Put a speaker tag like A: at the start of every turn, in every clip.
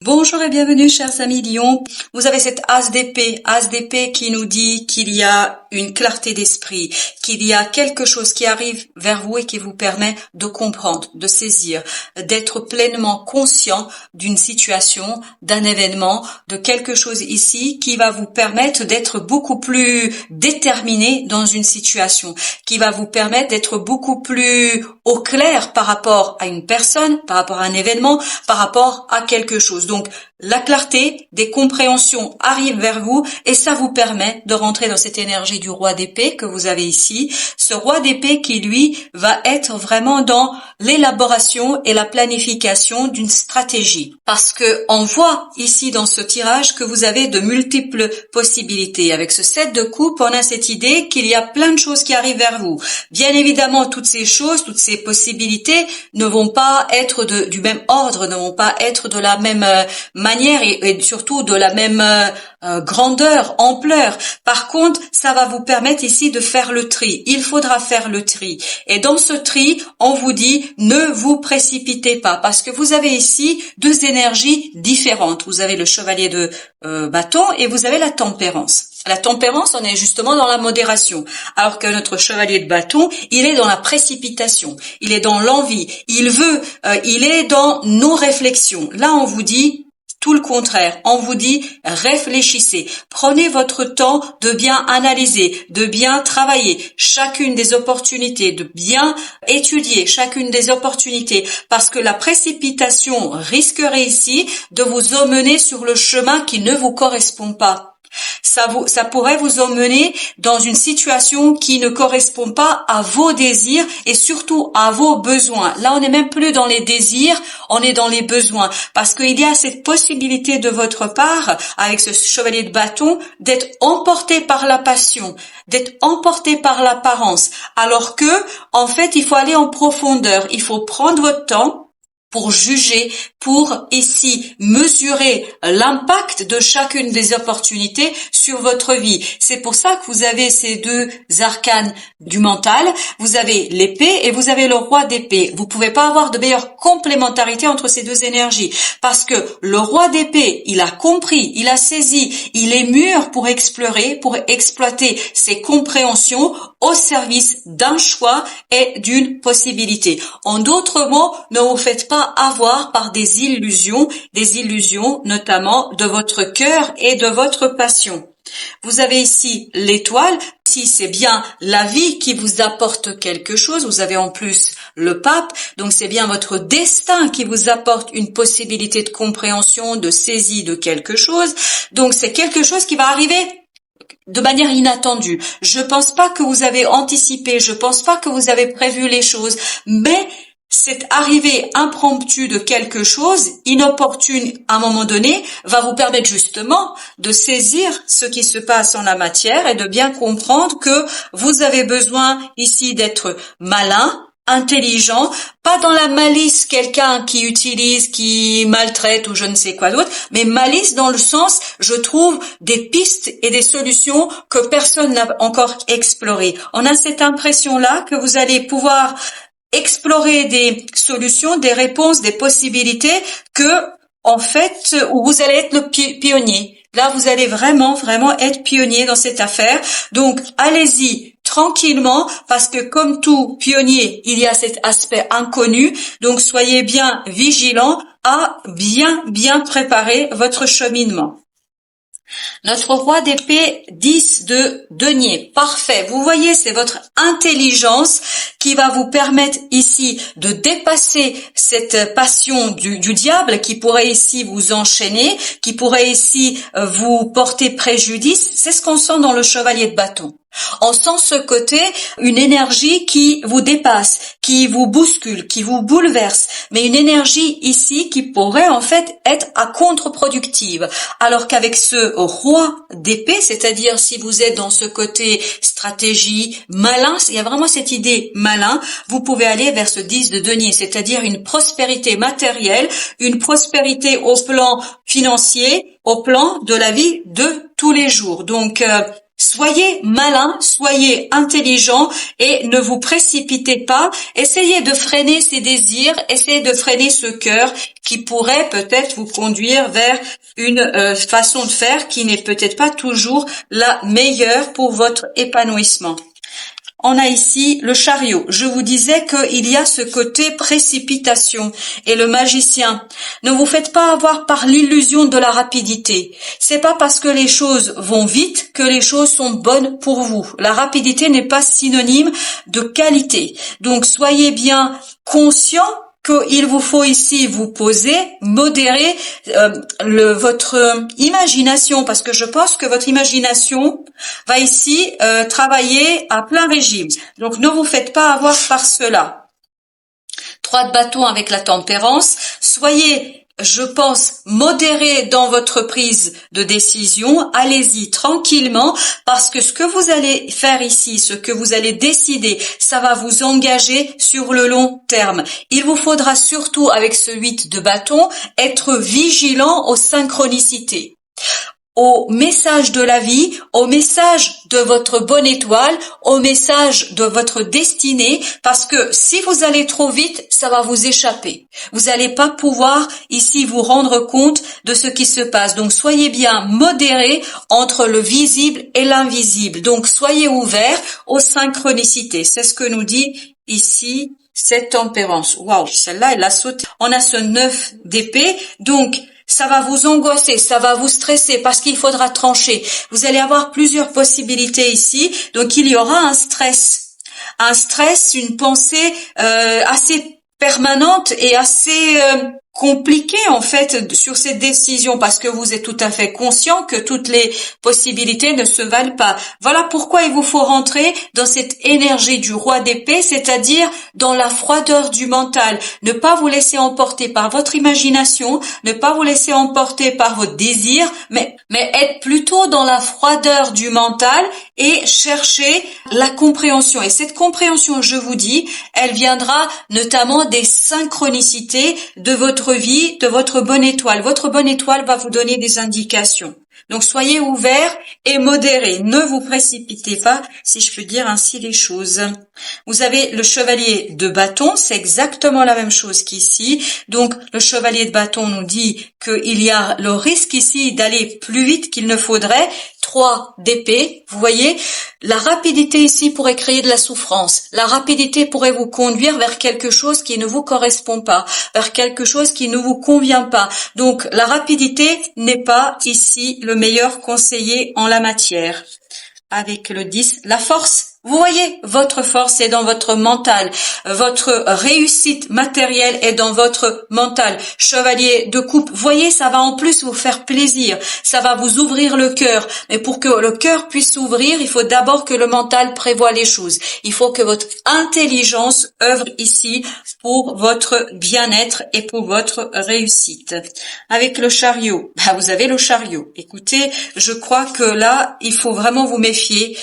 A: Bonjour et bienvenue chers amis Lion. Vous avez cette as d'épée qui nous dit qu'il y a une clarté d'esprit, qu'il y a quelque chose qui arrive vers vous et qui vous permet de comprendre, de saisir, d'être pleinement conscient d'une situation, d'un événement, de quelque chose ici qui va vous permettre d'être beaucoup plus déterminé dans une situation, qui va vous permettre d'être beaucoup plus au clair par rapport à une personne, par rapport à un événement, par rapport à quelque chose. Donc, la clarté des compréhensions arrive vers vous et ça vous permet de rentrer dans cette énergie du roi d'épée que vous avez ici. Ce roi d'épée qui, lui, va être vraiment dans l'élaboration et la planification d'une stratégie. Parce que on voit ici dans ce tirage que vous avez de multiples possibilités. Avec ce 7 de coupe, on a cette idée qu'il y a plein de choses qui arrivent vers vous. Bien évidemment, toutes ces choses, toutes ces possibilités ne vont pas être du même ordre, ne vont pas être de la même manière et surtout de la même grandeur, ampleur. Par contre, ça va vous permettre ici de faire le tri. Il faudra faire le tri. Et dans ce tri, on vous dit ne vous précipitez pas parce que vous avez ici deux énergies différentes. Vous avez le chevalier de bâton et vous avez la tempérance. La tempérance, on est justement dans la modération, alors que notre chevalier de bâton, il est dans la précipitation, il est dans l'envie, il est dans nos réflexions. Là, on vous dit tout le contraire. On vous dit réfléchissez, prenez votre temps de bien analyser, de bien travailler chacune des opportunités, de bien étudier chacune des opportunités, parce que la précipitation risquerait ici de vous emmener sur le chemin qui ne vous correspond pas. Ça pourrait vous emmener dans une situation qui ne correspond pas à vos désirs et surtout à vos besoins. Là, on n'est même plus dans les désirs, on est dans les besoins. Parce qu'il y a cette possibilité de votre part, avec ce chevalier de bâton, d'être emporté par la passion, d'être emporté par l'apparence. Alors que, en fait, il faut aller en profondeur. Il faut prendre votre temps pour juger, pour ici mesurer l'impact de chacune des opportunités sur votre vie. C'est pour ça que vous avez ces deux arcanes du mental. Vous avez l'épée et vous avez le roi d'épée. Vous pouvez pas avoir de meilleure complémentarité entre ces deux énergies parce que le roi d'épée, il a compris, il a saisi, il est mûr pour explorer, pour exploiter ses compréhensions au service d'un choix et d'une possibilité. En d'autres mots, ne vous faites pas avoir par des illusions notamment de votre cœur et de votre passion. Vous avez ici l'étoile, si c'est bien la vie qui vous apporte quelque chose, vous avez en plus le pape, donc c'est bien votre destin qui vous apporte une possibilité de compréhension, de saisie de quelque chose, donc c'est quelque chose qui va arriver de manière inattendue. Je pense pas que vous avez anticipé, je pense pas que vous avez prévu les choses, mais cette arrivée impromptue de quelque chose, inopportune à un moment donné, va vous permettre justement de saisir ce qui se passe en la matière et de bien comprendre que vous avez besoin ici d'être malin, intelligent, pas dans la malice quelqu'un qui utilise, qui maltraite ou je ne sais quoi d'autre, mais malice dans le sens, je trouve des pistes et des solutions que personne n'a encore explorées. On a cette impression-là que vous allez pouvoir explorer des solutions, des réponses, des possibilités que, en fait, où vous allez être le pionnier. Là, vous allez vraiment être pionnier dans cette affaire. Donc, allez-y tranquillement parce que comme tout pionnier, il y a cet aspect inconnu. Donc, soyez bien vigilants à bien préparer votre cheminement. Notre roi d'épée, 10 de denier. Parfait. Vous voyez, c'est votre intelligence qui va vous permettre ici de dépasser cette passion du diable qui pourrait ici vous enchaîner, qui pourrait ici vous porter préjudice. C'est ce qu'on sent dans le chevalier de bâton. On sent ce côté, une énergie qui vous dépasse, qui vous bouscule, qui vous bouleverse, mais une énergie ici qui pourrait en fait être à contre-productive. Alors qu'avec ce roi d'épée, c'est-à-dire si vous êtes dans ce côté stratégie, malin, il y a vraiment cette idée malin, vous pouvez aller vers ce 10 de denier, c'est-à-dire une prospérité matérielle, une prospérité au plan financier, au plan de la vie de tous les jours. Donc, Soyez malin, soyez intelligent et ne vous précipitez pas. Essayez de freiner ces désirs, essayez de freiner ce cœur qui pourrait peut-être vous conduire vers une façon de faire qui n'est peut-être pas toujours la meilleure pour votre épanouissement. On a ici le chariot. Je vous disais qu'il y a ce côté précipitation et le magicien. Ne vous faites pas avoir par l'illusion de la rapidité. C'est pas parce que les choses vont vite que les choses sont bonnes pour vous. La rapidité n'est pas synonyme de qualité. Donc soyez bien conscients qu'il vous faut ici vous poser, modérer votre imagination, parce que je pense que votre imagination va ici travailler à plein régime. Donc ne vous faites pas avoir par cela. 3 de bâton avec la tempérance. Soyez, je pense, modéré dans votre prise de décision. Allez-y tranquillement parce que ce que vous allez faire ici, ce que vous allez décider, ça va vous engager sur le long terme. Il vous faudra surtout, avec ce 8 de bâton, être vigilant aux synchronicités, au message de la vie, au message de votre bonne étoile, au message de votre destinée, parce que si vous allez trop vite, ça va vous échapper. Vous n'allez pas pouvoir ici vous rendre compte de ce qui se passe. Donc soyez bien modérés entre le visible et l'invisible. Donc soyez ouverts aux synchronicités. C'est ce que nous dit ici cette tempérance. Waouh, celle-là, elle a sauté. On a ce 9 d'épée, donc ça va vous angoisser, ça va vous stresser parce qu'il faudra trancher. Vous allez avoir plusieurs possibilités ici, donc il y aura un stress, une pensée assez permanente et assez compliqué en fait sur cette décision parce que vous êtes tout à fait conscient que toutes les possibilités ne se valent pas. Voilà pourquoi il vous faut rentrer dans cette énergie du roi d'épée, c'est-à-dire dans la froideur du mental. Ne pas vous laisser emporter par votre imagination, ne pas vous laisser emporter par votre désir, mais être plutôt dans la froideur du mental et chercher la compréhension. Et cette compréhension, je vous dis, elle viendra notamment des synchronicités de votre vie, de votre bonne étoile. Votre bonne étoile va vous donner des indications. Donc soyez ouverts et modérés. Ne vous précipitez pas, si je peux dire ainsi les choses. Vous avez le chevalier de bâton, c'est exactement la même chose qu'ici. Donc le chevalier de bâton nous dit qu'il y a le risque ici d'aller plus vite qu'il ne faudrait. 3 d'épée, vous voyez, la rapidité ici pourrait créer de la souffrance. La rapidité pourrait vous conduire vers quelque chose qui ne vous correspond pas, vers quelque chose qui ne vous convient pas. Donc la rapidité n'est pas ici le meilleur conseiller en la matière. Avec le 10, la force. Vous voyez, votre force est dans votre mental. Votre réussite matérielle est dans votre mental. Chevalier de coupe, voyez, ça va en plus vous faire plaisir. Ça va vous ouvrir le cœur. Mais pour que le cœur puisse s'ouvrir, il faut d'abord que le mental prévoie les choses. Il faut que votre intelligence œuvre ici pour votre bien-être et pour votre réussite. Avec le chariot, vous avez le chariot. Écoutez, je crois que là, il faut vraiment vous méfier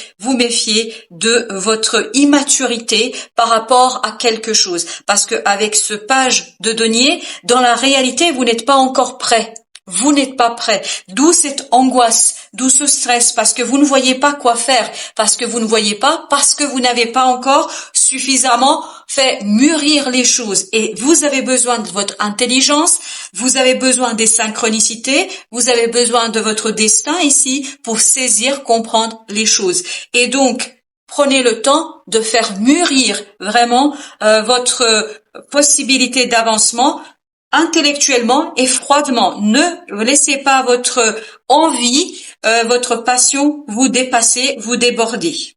A: de votre immaturité par rapport à quelque chose. Parce que avec ce page de denier, dans la réalité, vous n'êtes pas encore prêt. Vous n'êtes pas prêt. D'où cette angoisse, d'où ce stress, parce que vous ne voyez pas quoi faire, parce que vous n'avez pas encore suffisamment fait mûrir les choses. Et vous avez besoin de votre intelligence, vous avez besoin des synchronicités, vous avez besoin de votre destin ici pour saisir, comprendre les choses. Et donc, prenez le temps de faire mûrir vraiment votre possibilité d'avancement intellectuellement et froidement. Ne laissez pas votre envie, votre passion vous dépasser, vous déborder.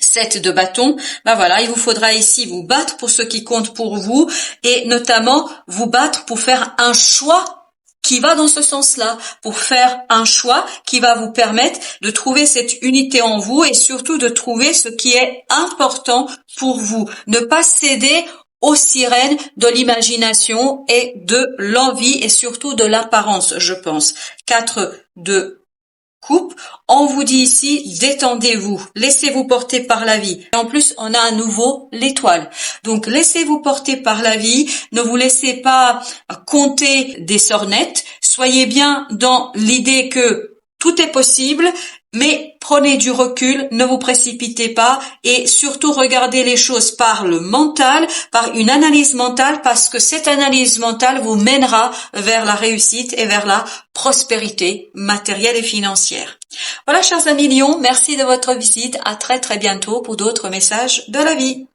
A: 7 de bâton, voilà, il vous faudra ici vous battre pour ce qui compte pour vous et notamment vous battre pour faire un choix qui va dans ce sens-là, pour faire un choix qui va vous permettre de trouver cette unité en vous et surtout de trouver ce qui est important pour vous. Ne pas céder aux sirènes de l'imagination et de l'envie et surtout de l'apparence, je pense. 4 de coupe, on vous dit ici, détendez-vous, laissez-vous porter par la vie. Et en plus, on a à nouveau l'étoile. Donc, laissez-vous porter par la vie, ne vous laissez pas compter des sornettes, soyez bien dans l'idée que tout est possible, Mais prenez du recul, ne vous précipitez pas et surtout regardez les choses par le mental, par une analyse mentale, parce que cette analyse mentale vous mènera vers la réussite et vers la prospérité matérielle et financière. Voilà, chers amis Lions, merci de votre visite. À très très bientôt pour d'autres messages de la vie.